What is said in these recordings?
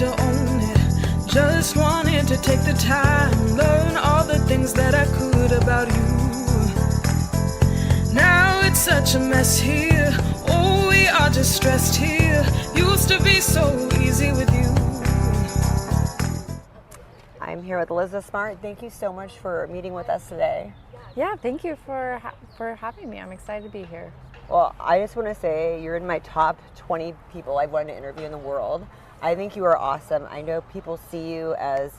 to own it. Just wanted to take the time, learn all the things that I could about you. Now it's such a mess here. Oh, we are just stressed here. Used to be so easy with you. I'm here with Elizabeth Smart. Thank you so much for meeting with us today. Yeah, thank you for having me. I'm excited to be here. Well, I just want to say you're in my top 20 people I've wanted to interview in the world. I think you are awesome. I know people see you as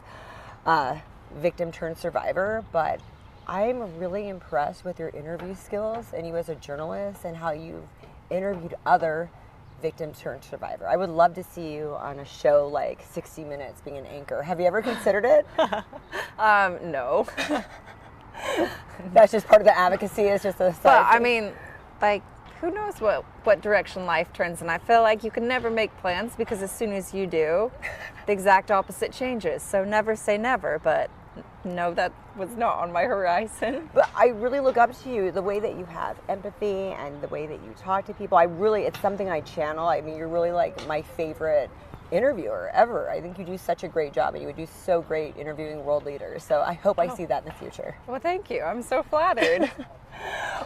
a victim turned survivor, but I'm really impressed with your interview skills and you as a journalist and how you've interviewed other victim turned survivor. I would love to see you on a show like 60 Minutes being an anchor. Have you ever considered it? No. That's just part of the advocacy. It's just a side But I thing. mean, like, who knows what direction life turns, and I feel like you can never make plans because as soon as you do, the exact opposite changes. So never say never, but no, that was not on my horizon. But I really look up to you, the way that you have empathy and the way that you talk to people. It's something I channel. I mean, you're really like my favorite interviewer ever. I think you do such a great job and you would do so great interviewing world leaders. So I hope I see that in the future. Well, thank you. I'm so flattered.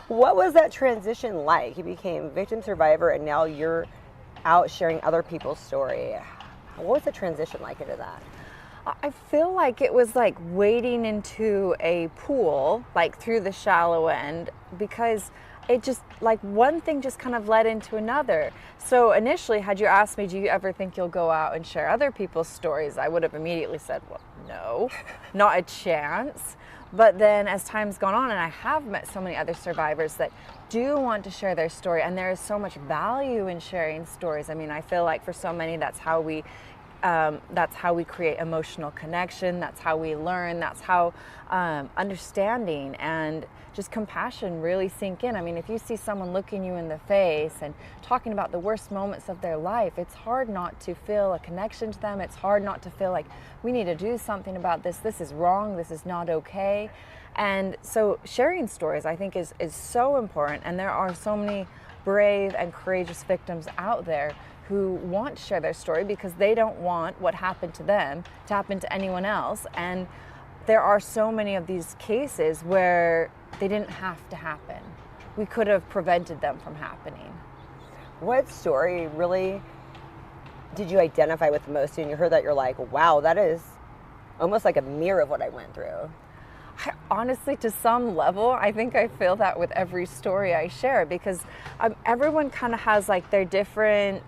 What was that transition like? You became victim survivor and now you're out sharing other people's story. What was the transition like into that? I feel like it was like wading into a pool, like through the shallow end, because it just, like, one thing just kind of led into another. So initially, had you asked me, do you ever think you'll go out and share other people's stories? I would have immediately said, well, no, not a chance. But then as time's gone on, and I have met so many other survivors that do want to share their story, and there is so much value in sharing stories. I mean, I feel like for so many, that's how we create emotional connection. That's how we learn. That's how understanding and just compassion really sink in. I mean, if you see someone looking you in the face and talking about the worst moments of their life, it's hard not to feel a connection to them. It's hard not to feel like we need to do something about this. This is wrong. This is not okay. And so sharing stories, I think, is so important. And there are so many brave and courageous victims out there who want to share their story because they don't want what happened to them to happen to anyone else. And there are so many of these cases where they didn't have to happen. We could have prevented them from happening. What story really did you identify with the most? And you heard that, you're like, wow, that is almost like a mirror of what I went through. Honestly, to some level, I think I feel that with every story I share because everyone kind of has like their different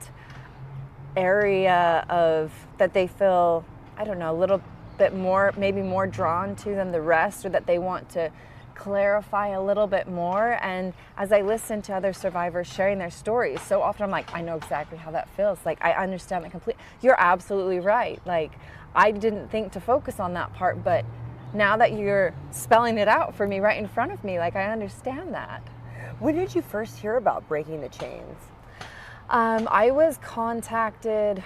area of that they feel, I don't know, a little bit more, maybe more drawn to than the rest, or that they want to clarify a little bit more. And as I listen to other survivors sharing their stories, so often I'm like, I know exactly how that feels. Like, I understand it completely. You're absolutely right. Like, I didn't think to focus on that part, but now that you're spelling it out for me right in front of me, like, I understand that. When did you first hear about breaking the chains? I was contacted,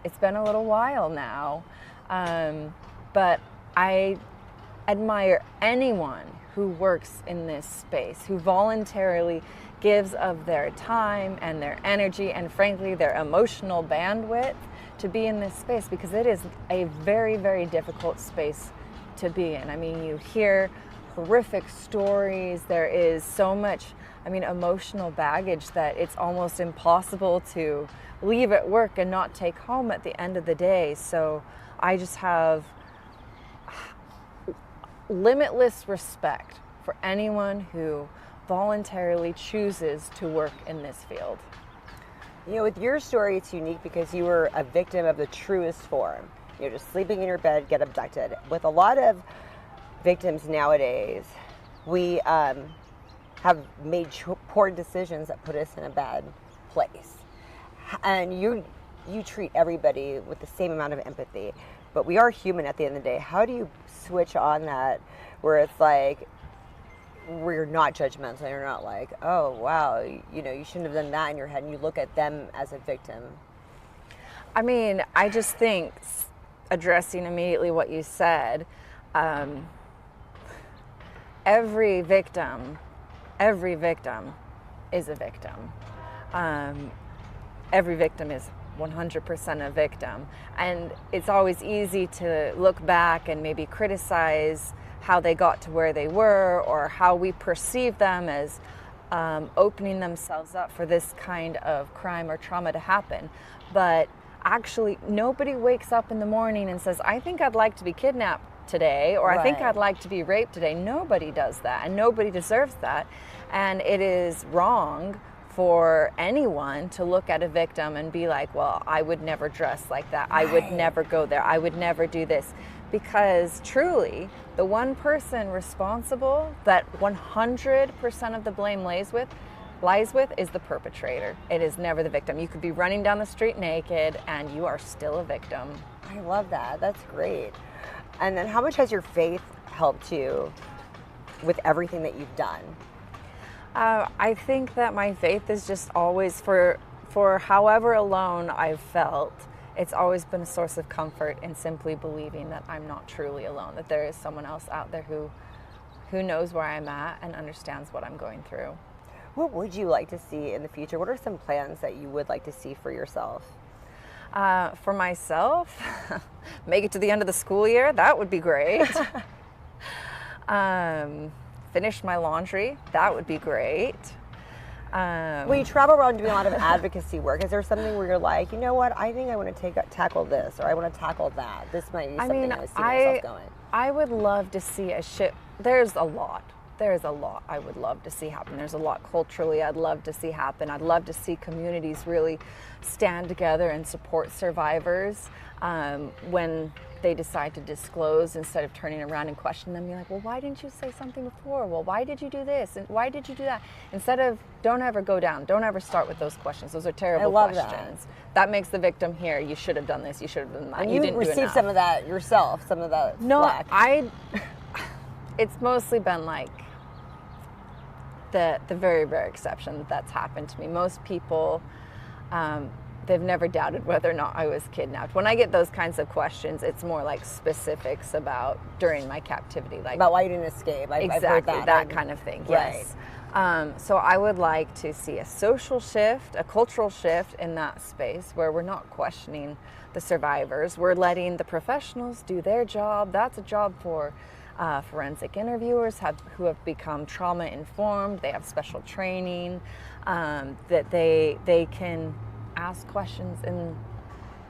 it's been a little while now, but I admire anyone who works in this space, who voluntarily gives of their time and their energy and frankly their emotional bandwidth to be in this space, because it is a very, very difficult space to be in. I mean, you hear horrific stories. There is so much, emotional baggage that it's almost impossible to leave at work and not take home at the end of the day. So I just have limitless respect for anyone who voluntarily chooses to work in this field. You know, with your story, it's unique because you were a victim of the truest form. You're just sleeping in your bed, get abducted. With a lot of victims nowadays, we have made poor decisions that put us in a bad place. And you treat everybody with the same amount of empathy, but we are human at the end of the day. How do you switch on that where it's like, where you're not judgmental, you're not like, oh wow, you shouldn't have done that in your head, and you look at them as a victim? I just think, addressing immediately what you said, every victim is a victim. Every victim is 100% a victim. And it's always easy to look back and maybe criticize how they got to where they were, or how we perceive them as opening themselves up for this kind of crime or trauma to happen. But actually, nobody wakes up in the morning and says, I think I'd like to be kidnapped today, or I think I'd like to be raped today. Nobody does that, and nobody deserves that. And it is wrong for anyone to look at a victim and be like, well, I would never dress like that. I would never go there. I would never do this. Because truly, the one person responsible that 100% of the blame lies with is the perpetrator. It is never the victim. You could be running down the street naked and you are still a victim. I love that. That's great. And then how much has your faith helped you with everything that you've done? I think that my faith is just always, for however alone I've felt, it's always been a source of comfort in simply believing that I'm not truly alone, that there is someone else out there who knows where I'm at and understands what I'm going through. What would you like to see in the future? What are some plans that you would like to see for yourself? For myself, make it to the end of the school year. That would be great. Finish my laundry. That would be great. Well, you travel around doing a lot of advocacy work. Is there something where you're like, you know what, I think I want to tackle this, or I want to tackle that. This might be something I see myself going. I would love to see a shift. There's a lot I would love to see happen. There's a lot culturally I'd love to see happen. I'd love to see communities really stand together and support survivors when they decide to disclose, instead of turning around and questioning them. You're like, well, why didn't you say something before? Well, why did you do this? And why did you do that? Instead of, don't ever go down. Don't ever start with those questions. Those are terrible questions. That makes the victim hear, you should have done this, you should have done that. And you didn't receive some of that yourself, some of that flack. It's mostly been like the very rare exception that's happened to me. Most people, they've never doubted whether or not I was kidnapped. When I get those kinds of questions, it's more like specifics about during my captivity, like about why you didn't escape. Exactly, I've heard that kind of thing. Right. Yes. So I would like to see a social shift, a cultural shift in that space where we're not questioning the survivors. We're letting the professionals do their job. That's a job for forensic interviewers who have become trauma informed. They have special training that they can ask questions in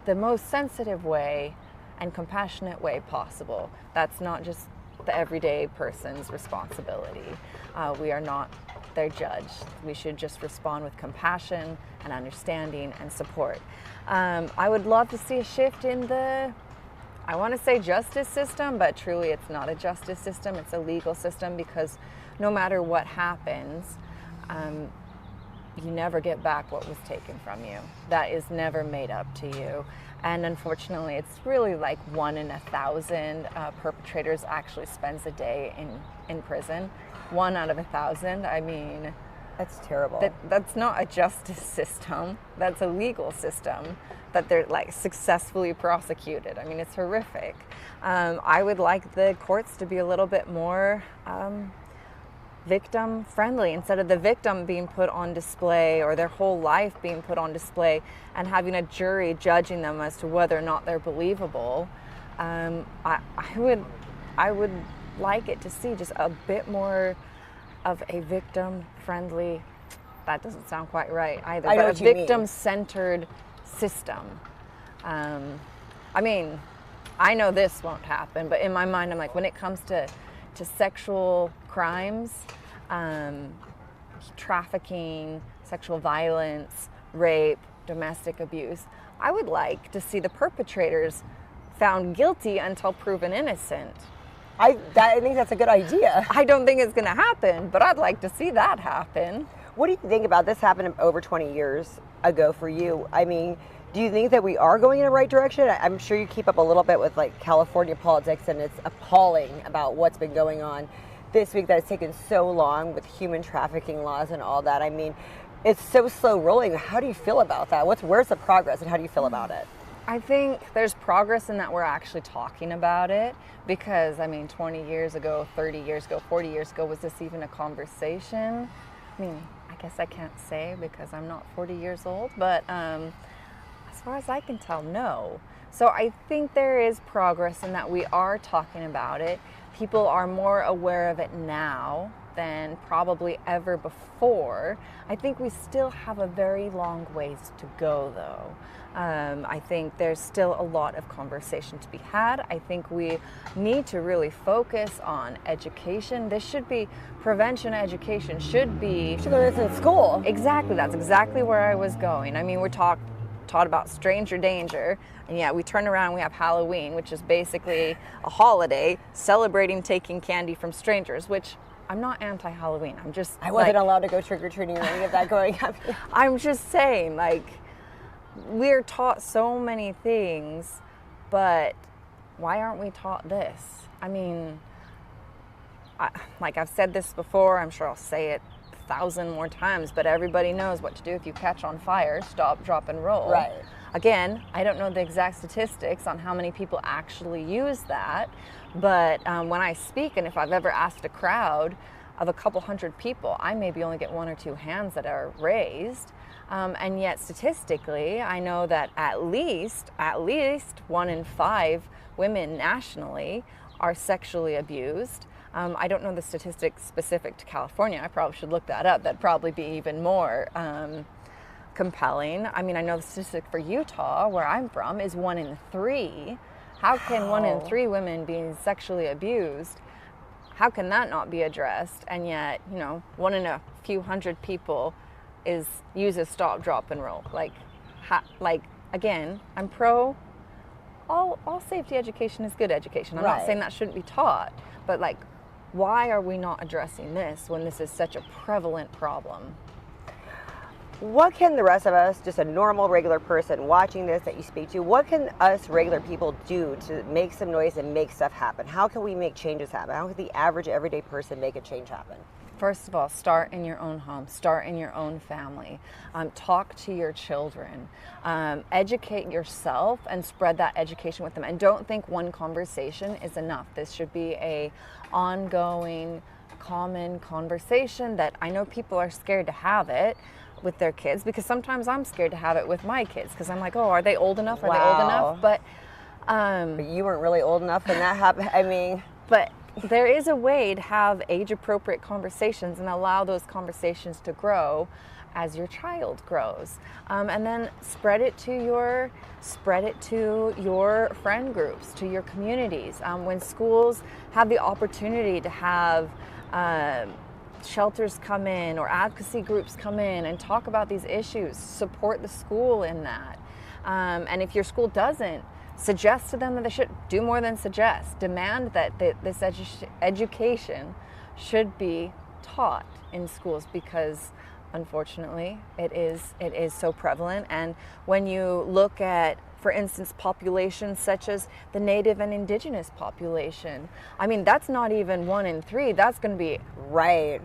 the most sensitive way and compassionate way possible. That's not just the everyday person's responsibility. We are not their judge. We should just respond with compassion and understanding and support. I would love to see a shift in I want to say justice system, but truly it's not a justice system, it's a legal system, because no matter what happens, you never get back what was taken from you. That is never made up to you. And unfortunately, it's really like 1 in 1,000 perpetrators actually spends a day in prison. 1 out of 1,000. I mean, that's terrible. That's not a justice system. That's a legal system that they're like successfully prosecuted. I mean, it's horrific. I would like the courts to be a little bit more victim friendly, instead of the victim being put on display or their whole life being put on display and having a jury judging them as to whether or not they're believable. I would like it to see just a bit more of a victim friendly, that doesn't sound quite right either, but a victim centered system. I mean, I know this won't happen, but in my mind I'm like, when it comes to sexual crimes, trafficking, sexual violence, rape, domestic abuse, I would like to see the perpetrators found guilty until proven innocent. I think that's a good idea. I don't think it's going to happen, but I'd like to see that happen. What do you think about this? Happened over 20 years ago for you. I mean, do you think that we are going in the right direction? I'm sure you keep up a little bit with like California politics, and it's appalling about what's been going on this week that has taken so long with human trafficking laws and all that. I mean, it's so slow rolling. How do you feel about that? Where's the progress, and how do you feel about it? I think there's progress in that we're actually talking about it, because I mean, 20 years ago, 30 years ago, 40 years ago, was this even a conversation? I mean, I guess I can't say because I'm not 40 years old, but As far as I can tell, no. So I think there is progress in that we are talking about it. People are more aware of it now than probably ever before. I think we still have a very long ways to go, though. I think there's still a lot of conversation to be had. I think we need to really focus on education. This should be prevention education, should be... Should learn this in school. Exactly, that's exactly where I was going. I mean, we're taught about stranger danger, and yet we turn around and we have Halloween, which is basically a holiday celebrating taking candy from strangers, which I'm not anti-Halloween. I'm just... I wasn't allowed to go trick-or-treating or any of that growing up. I'm just saying, like, we're taught so many things, but why aren't we taught this? I mean, like I've said this before, I'm sure I'll say it 1,000 more times, but everybody knows what to do if you catch on fire: stop, drop, and roll. Right. Again, I don't know the exact statistics on how many people actually use that, but when I speak, and if I've ever asked a crowd of a couple hundred people, I maybe only get 1 or 2 hands that are raised. And yet statistically, I know that at least 1 in 5 women nationally are sexually abused. I don't know the statistics specific to California. I probably should look that up. That'd probably be even more compelling. I mean, I know the statistic for Utah, where I'm from, is 1 in 3. How can 1 in 3 women being sexually abused, how can that not be addressed? And yet, 1 in a few hundred people uses stop, drop, and roll. Again, I'm pro all safety education is good education. I'm not saying that shouldn't be taught, but why are we not addressing this when this is such a prevalent problem? What can the rest of us, just a normal, regular person watching this that you speak to, what can us regular people do to make some noise and make stuff happen? How can we make changes happen? How can the average, everyday person make a change happen? First of all, start in your own home, start in your own family, talk to your children, educate yourself and spread that education with them. And don't think one conversation is enough. This should be a ongoing, common conversation that I know people are scared to have it with their kids, because sometimes I'm scared to have it with my kids because I'm like, oh, are they old enough? Are they old enough? But you weren't really old enough when that happened. I mean, but there is a way to have age-appropriate conversations and allow those conversations to grow as your child grows, and then spread it to your friend groups, to your communities. When schools have the opportunity to have shelters come in or advocacy groups come in and talk about these issues, support the school in that. And if your school doesn't, suggest to them that they should do more than suggest. Demand that this education should be taught in schools, because unfortunately it is so prevalent. And when you look at, for instance, populations such as the Native and Indigenous population, I mean, that's not even 1 in 3. That's going to be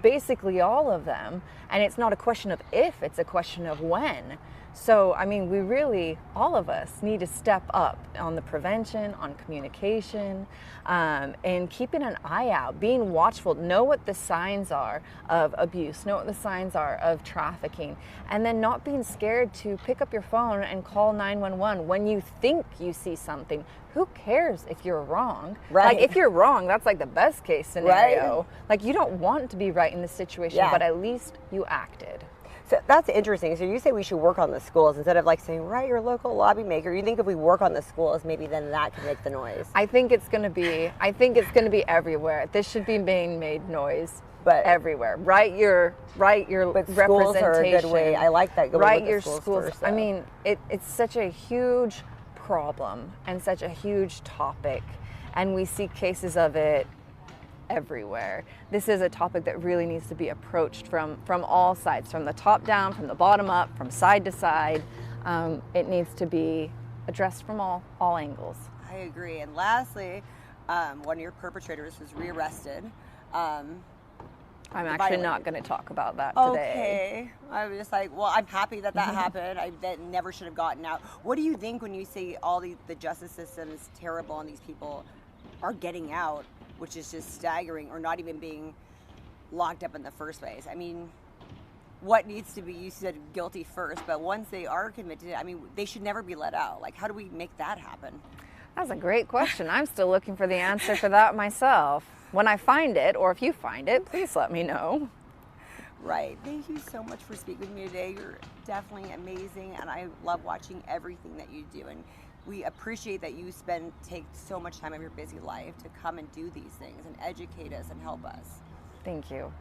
basically all of them. And it's not a question of if, it's a question of when. So, I mean, we really, all of us need to step up on the prevention, on communication, and keeping an eye out, being watchful, know what the signs are of abuse, know what the signs are of trafficking, and then not being scared to pick up your phone and call 911 when you think you see something. Who cares if you're wrong? Right. Like, if you're wrong, that's like the best case scenario. Right. Like, you don't want to be right in this situation, but at least you acted. So that's interesting. So you say we should work on the schools instead of saying, write your local lobby maker. You think if we work on the schools, maybe then that can make the noise? I think it's going to be everywhere. This should be being made noise, but everywhere. Write your but representation. Schools are a good way. I like that. Write your schools. First, I mean, it's such a huge problem and such a huge topic, and we see cases of it everywhere. This is a topic that really needs to be approached from all sides, from the top down, from the bottom up, from side to side. It needs to be addressed from all angles. I agree. And lastly, one of your perpetrators was rearrested. I'm actually not going to talk about that today. Okay. I was just like, well, I'm happy that happened. That never should have gotten out. What do you think when you see all the justice system is terrible and these people are getting out, which is just staggering, or not even being locked up in the first place? I mean, what needs to be, you said guilty first, but once they are convicted, I mean, they should never be let out. Like, how do we make that happen? That's a great question. I'm still looking for the answer for that myself. When I find it, or if you find it, please let me know. Right. Thank you so much for speaking with me today. You're definitely amazing, and I love watching everything that you do. And we appreciate that you take so much time of your busy life to come and do these things and educate us and help us. Thank you.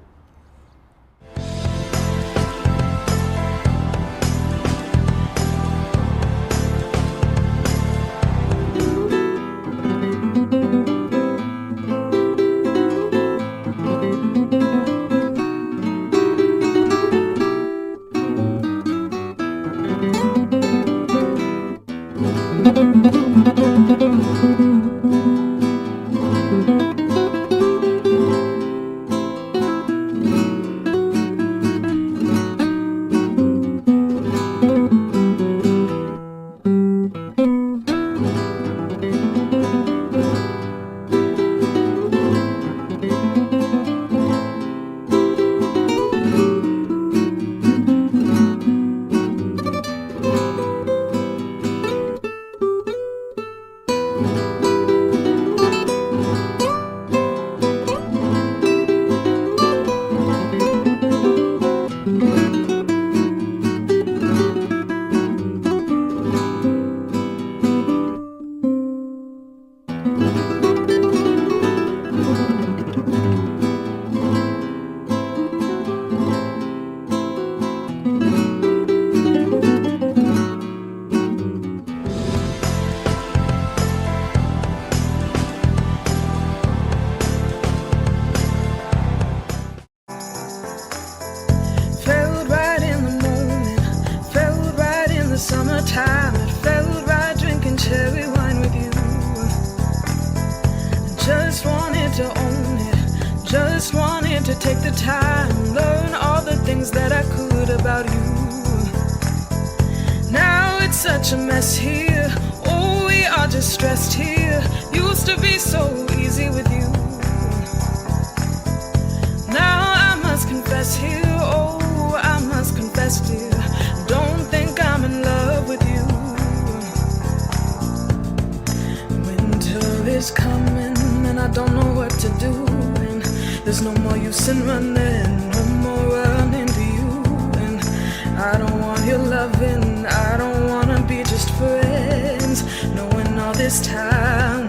Summertime, it felt right drinking cherry wine with you. Just wanted to own it, just wanted to take the time, learn all the things that I could about you. Now it's such a mess here, oh, we are just stressed here. Used to be so easy with you. Now I must confess here, oh, I must confess, dear, don't think I'm in love with you. Winter is coming and I don't know what to do, and there's no more use in running, no more running to you. And I don't want your loving, I don't wanna be just friends, knowing all this time